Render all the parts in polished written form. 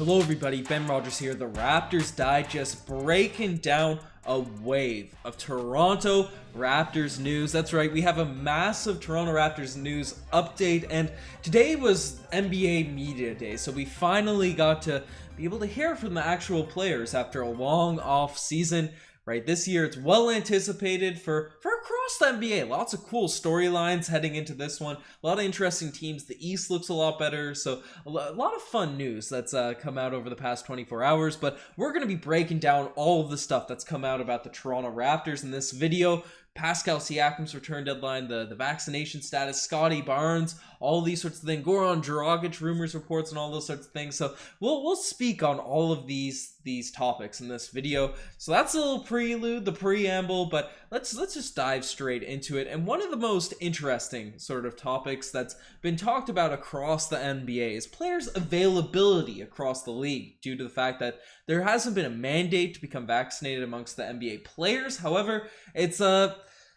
Hello everybody, Ben Rogers here, the Raptors Digest, breaking down a wave of Toronto Raptors news. That's right, we have a massive Toronto Raptors news update, and today was NBA Media Day, so we finally got to be able to hear from the actual players after a long off season. Right, this year it's well anticipated for across the NBA. Lots of cool storylines heading into this one. A lot of interesting teams. The East looks a lot better. So a lot of fun news that's come out over the past 24 hours. But we're going to be breaking down all of the stuff that's come out about the Toronto Raptors in this video. Pascal Siakam's return deadline, the vaccination status, Scottie Barnes, all these sorts of things, Goran Dragic rumors, reports, and all those sorts of things. So we'll speak on all of these topics in this video. So that's a little prelude, the preamble, but let's just dive straight into it. And one of the most interesting sort of topics that's been talked about across the NBA is players' availability across the league due to the fact that there hasn't been a mandate to become vaccinated amongst the NBA players. However,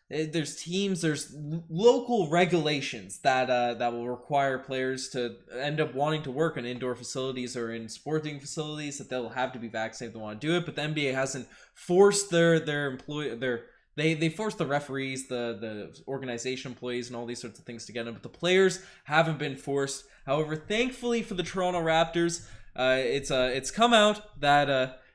there's teams, there's local regulations that will require players to end up wanting to work in indoor facilities or in sporting facilities, that they'll have to be vaccinated if they want to do it. But the NBA hasn't forced they forced the referees, the organization employees, and all these sorts of things to get them, but the players haven't been forced. However, thankfully for the Toronto Raptors, it's come out that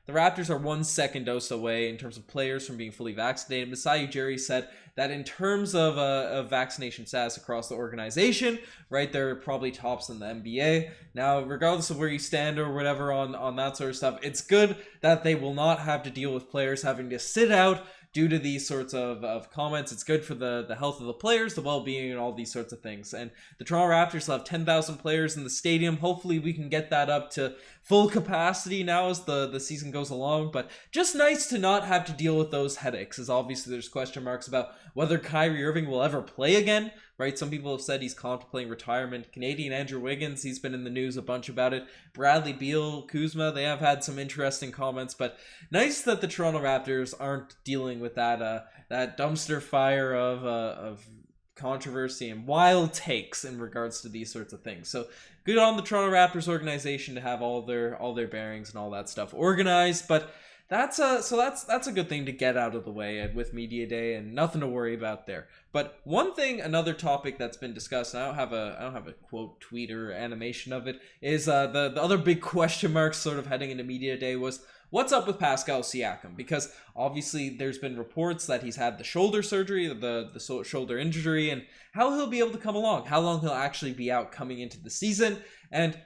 the Raptors are 1 second dose away in terms of players from being fully vaccinated. Masai Ujiri said that in terms of vaccination status across the organization, right, they're probably tops in the NBA. Now, regardless of where you stand or whatever on that sort of stuff, it's good that they will not have to deal with players having to sit out due to these sorts of comments. It's good for the health of the players, the well-being, and all these sorts of things. And the Toronto Raptors will have 10,000 players in the stadium. Hopefully we can get that up to full capacity now as the season goes along. But just nice to not have to deal with those headaches, as obviously there's question marks about whether Kyrie Irving will ever play again. Right, some people have said he's contemplating retirement. Canadian Andrew Wiggins, he's been in the news a bunch about it. Bradley Beal, Kuzma, they have had some interesting comments, but nice that the Toronto Raptors aren't dealing with that dumpster fire of controversy and wild takes in regards to these sorts of things. So good on the Toronto Raptors organization to have all their bearings and all that stuff organized, but that's a good thing to get out of the way with Media Day, and nothing to worry about there. But one thing, another topic that's been discussed, and I don't have a quote, tweet, or animation of it, is the other big question mark sort of heading into Media Day was what's up with Pascal Siakam, because obviously there's been reports that he's had the shoulder surgery, the shoulder injury, and how he'll be able to come along, how long he'll actually be out coming into the season, and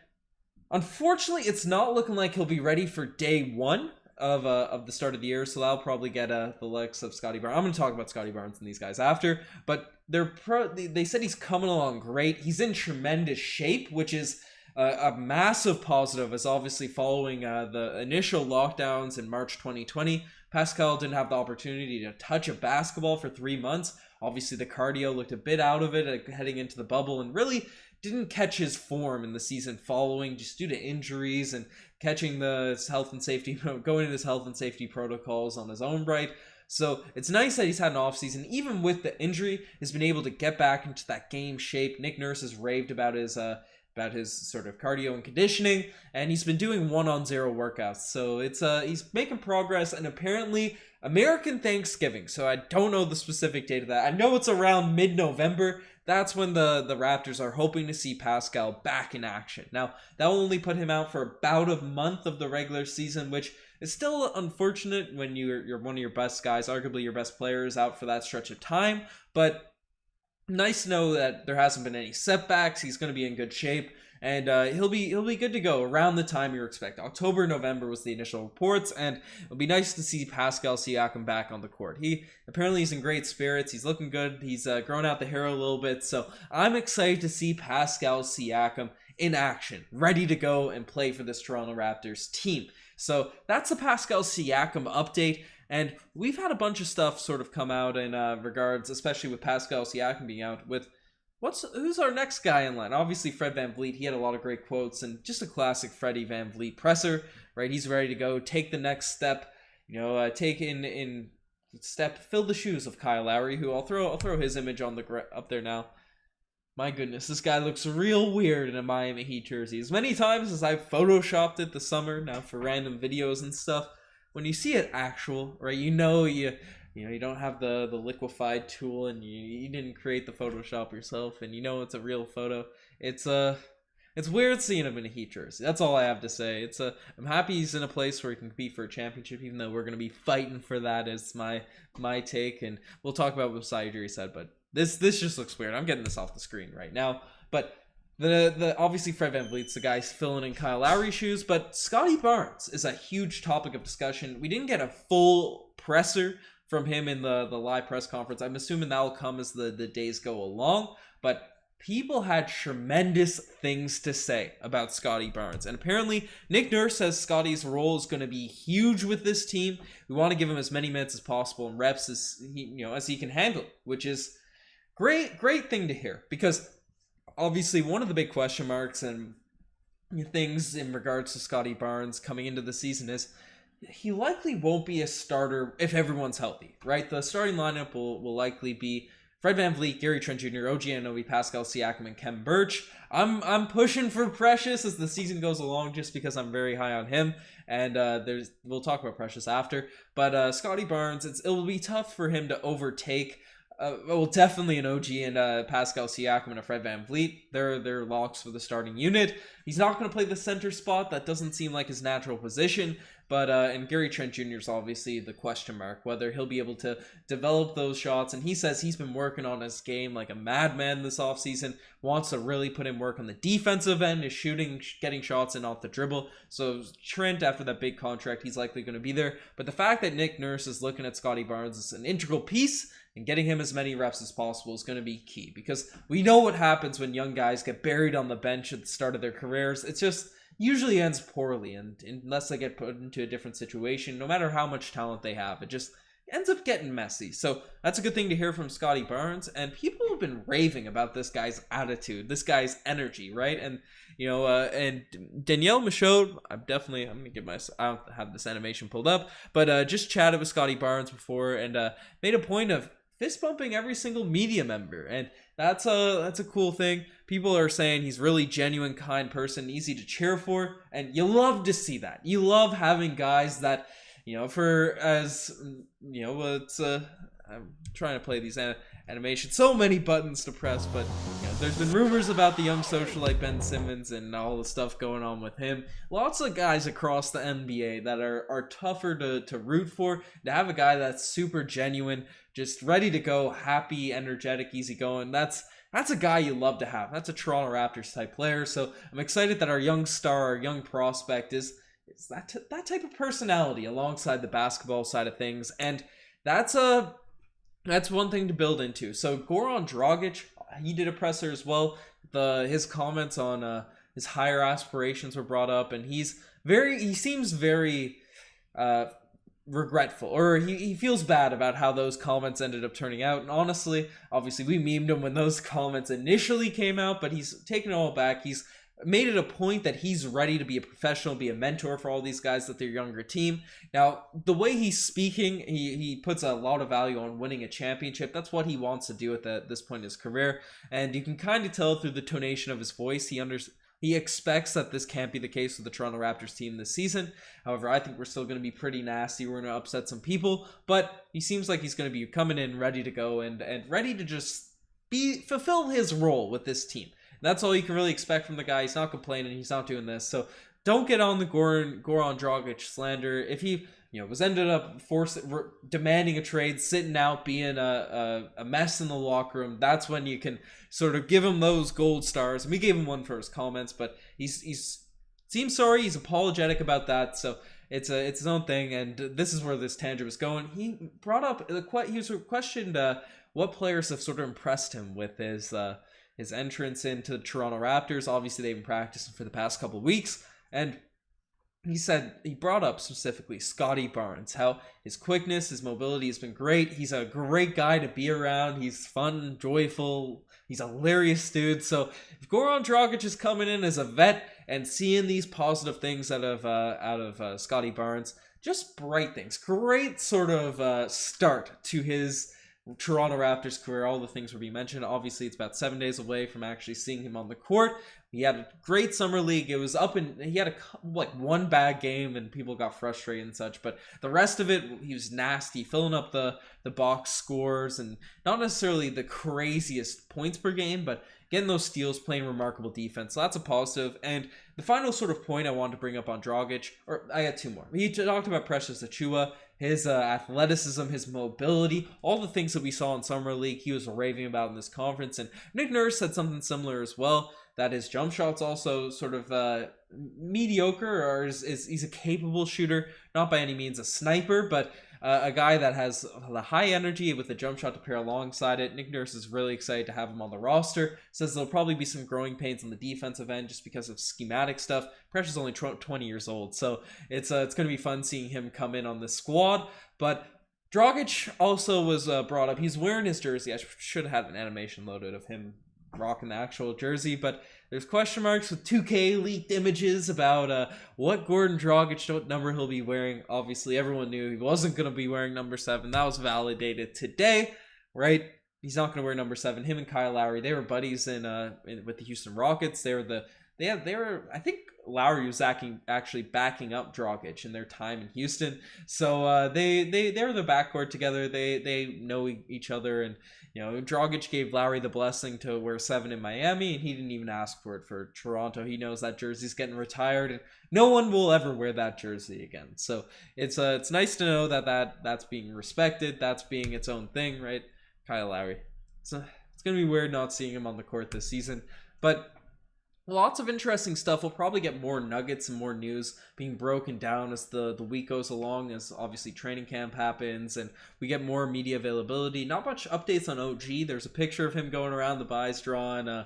unfortunately it's not looking like he'll be ready for day one of the start of the year, so that'll probably get the likes of Scottie Barnes. I'm going to talk about Scottie Barnes and these guys after, but they said he's coming along great. He's in tremendous shape, which is a massive positive, as obviously following the initial lockdowns in March 2020, Pascal didn't have the opportunity to touch a basketball for 3 months. Obviously the cardio looked a bit out of it heading into the bubble, and really didn't catch his form in the season following, just due to injuries and catching his health and safety, going into his health and safety protocols on his own right. So it's nice that he's had an offseason, even with the injury, has been able to get back into that game shape. Nick Nurse has raved about his sort of cardio and conditioning, and he's been doing 1-on-0 workouts. So he's making progress, and apparently American Thanksgiving, so I don't know the specific date of that. I know it's around mid-November. That's when the Raptors are hoping to see Pascal back in action. Now, that will only put him out for about a month of the regular season, which is still unfortunate when you're one of your best guys, arguably your best players, out for that stretch of time. But nice to know that there hasn't been any setbacks. He's going to be in good shape, and he'll be good to go around the time you're expecting. October, November was the initial reports, and it'll be nice to see Pascal Siakam back on the court. Apparently he's in great spirits. He's looking good. He's grown out the hair a little bit, so I'm excited to see Pascal Siakam in action, ready to go and play for this Toronto Raptors team. So that's the Pascal Siakam update. And we've had a bunch of stuff sort of come out in regards, especially with Pascal Siakam being out, with who's our next guy in line? Obviously Fred VanVleet. He had a lot of great quotes, and just a classic Freddie VanVleet presser, right? He's ready to go, take the next step, take in step, fill the shoes of Kyle Lowry, who I'll throw his image on up there now. My goodness, this guy looks real weird in a Miami Heat jersey. As many times as I've photoshopped it this summer, now for random videos and stuff, when you see it actual, right, you don't have the liquefied tool, and you didn't create the Photoshop yourself, and you know it's a real photo. It's weird seeing him in a Heat jersey. That's all I have to say. I'm happy he's in a place where he can compete for a championship, even though we're going to be fighting for that. Is my take, and we'll talk about what Ujiri said, but this just looks weird. I'm getting this off the screen right now, but the obviously Fred VanVleet's the guy filling in Kyle Lowry's shoes, but Scottie Barnes is a huge topic of discussion. We didn't get a full presser from him in the live press conference. I'm assuming that will come as the days go along, but people had tremendous things to say about Scottie Barnes. And apparently, Nick Nurse says Scottie's role is going to be huge with this team. We want to give him as many minutes as possible and reps as he can handle, which is great thing to hear. Because obviously, one of the big question marks and things in regards to Scottie Barnes coming into the season is he likely won't be a starter if everyone's healthy, right? The starting lineup will likely be Fred VanVleet, Gary Trent Jr., OG Anunoby, Pascal Siakam, and Khem Birch. I'm pushing for Precious as the season goes along just because I'm very high on him. And we'll talk about Precious after. But Scottie Barnes, it will be tough for him to overtake definitely an OG and Pascal Siakam and a Fred VanVleet. They're locks for the starting unit. He's not going to play the center spot. That doesn't seem like his natural position. But and Gary Trent Jr. is obviously the question mark, whether he'll be able to develop those shots. And he says he's been working on his game like a madman this offseason, wants to really put in work on the defensive end, is shooting, getting shots in off the dribble. So Trent, after that big contract, he's likely going to be there. But the fact that Nick Nurse is looking at Scottie Barnes as an integral piece and getting him as many reps as possible is going to be key, because we know what happens when young guys get buried on the bench at the start of their careers. It's just usually ends poorly, and unless they get put into a different situation, no matter how much talent they have, it just ends up getting messy. So that's a good thing to hear from Scottie Barnes, and people have been raving about this guy's attitude, this guy's energy, right? And and Danielle Michaud, I'm gonna give I don't have this animation pulled up, but just chatted with Scottie Barnes before and made a point of fist bumping every single media member, and that's a cool thing. People are saying he's really genuine, kind person, easy to cheer for, and you love to see that. You love having guys that, I'm trying to play these animations, so many buttons to press, but there's been rumors about the young socialite Ben Simmons and all the stuff going on with him. Lots of guys across the NBA that are tougher to root for. To have a guy that's super genuine, just ready to go, happy, energetic, easygoing, that's a guy you love to have. That's a Toronto Raptors type player. So I'm excited that our young star, our young prospect is that type of personality alongside the basketball side of things, and that's one thing to build into. So Goran Dragic, he did a presser as well. His comments on his higher aspirations were brought up, and he seems very regretful, or he feels bad about how those comments ended up turning out. And honestly, obviously we memed him when those comments initially came out, but he's taken it all back. He's made it a point that he's ready to be a professional, be a mentor for all these guys that their younger team. Now, the way he's speaking, he puts a lot of value on winning a championship. That's what he wants to do at this point in his career, and you can kind of tell through the tonation of his voice, he expects that this can't be the case with the Toronto Raptors team this season. However, I think we're still going to be pretty nasty. We're going to upset some people, but he seems like he's going to be coming in ready to go and ready to just fulfill his role with this team. That's all you can really expect from the guy. He's not complaining. He's not doing this. So don't get on the Goran Dragic slander. If he was ended up demanding a trade, sitting out, being a mess in the locker room, that's when you can sort of give him those gold stars. And we gave him one for his comments, but he's seems sorry. He's apologetic about that. So it's his own thing, and this is where this tangent was going. He brought up he was questioned what players have sort of impressed him with his entrance into the Toronto Raptors. Obviously, they've been practicing for the past couple of weeks, and he brought up specifically Scottie Barnes, how his quickness, his mobility has been great. He's a great guy to be around. He's fun, joyful. He's a hilarious dude. So if Goran Dragic is coming in as a vet and seeing these positive things out of Scottie Barnes, just bright things. Great sort of start to his Toronto Raptors career, all the things were being mentioned. Obviously, it's about 7 days away from actually seeing him on the court. He had a great summer league. It was up and he had one bad game and people got frustrated and such, but the rest of it, he was nasty, filling up the box scores and not necessarily the craziest points per game, but getting those steals, playing remarkable defense. So that's a positive. And the final sort of point I wanted to bring up on Dragic, or I got two more. He talked about Precious Achiuwa, his athleticism, his mobility, all the things that we saw in Summer League, he was raving about in this conference. And Nick Nurse said something similar as well, that his jump shot's also sort of mediocre, or he's a capable shooter, not by any means a sniper, but a guy that has the high energy with the jump shot to pair alongside it. Nick Nurse is really excited to have him on the roster. Says there'll probably be some growing pains on the defensive end just because of schematic stuff. Precious is only 20 years old, so it's going to be fun seeing him come in on the squad. But Dragic also was brought up. He's wearing his jersey. I should have had an animation loaded of him rocking the actual jersey, but there's question marks with 2K leaked images about what Goran Dragic, what number he'll be wearing. Obviously, everyone knew he wasn't going to be wearing number 7. That was validated today, right? He's not going to wear number 7. Him and Kyle Lowry, they were buddies with the Houston Rockets. They were I think Lowry was actually backing up Dragic in their time in Houston. So they were the backcourt together. They know each other, and Dragic gave Lowry the blessing to wear 7 in Miami, and he didn't even ask for it for Toronto. He knows that jersey's getting retired, and no one will ever wear that jersey again. So it's nice to know that's being respected. That's being its own thing, right? Kyle Lowry. It's gonna be weird not seeing him on the court this season, but lots of interesting stuff. We'll probably get more nuggets and more news being broken down as the week goes along, as obviously training camp happens and we get more media availability. Not much updates on OG. There's a picture of him going around the buys drawing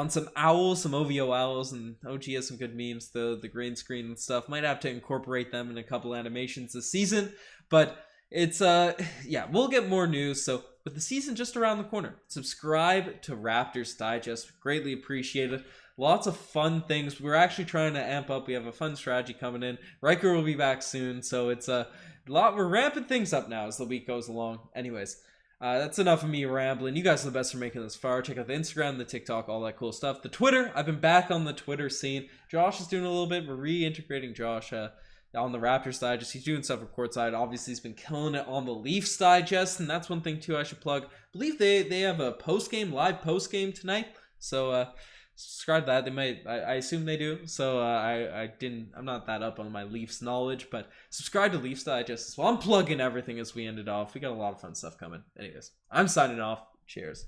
some owls, some OVO owls, and OG has some good memes, the green screen and stuff. Might have to incorporate them in a couple animations this season, but it's we'll get more news. So with the season just around the corner, subscribe to Raptors Digest. Greatly appreciated. Lots of fun things. We're actually trying to amp up. We have a fun strategy coming in. Riker will be back soon, so it's a lot. We're ramping things up now as the week goes along. Anyways, that's enough of me rambling. You guys are the best for making this far. Check out the Instagram, the TikTok, all that cool stuff. The Twitter, I've been back on the Twitter scene. Josh is doing a little bit. We're reintegrating Josh on the Raptors Digest. He's doing stuff for courtside. Obviously, he's been killing it on the Leafs Digest, and that's one thing too I should plug. I believe they have a live post game tonight. So subscribe to that. They might, I assume they do. So I'm not that up on my Leafs knowledge, but subscribe to Leafs Digest as well. I'm plugging everything as we ended off. We got a lot of fun stuff coming. Anyways, I'm signing off. Cheers.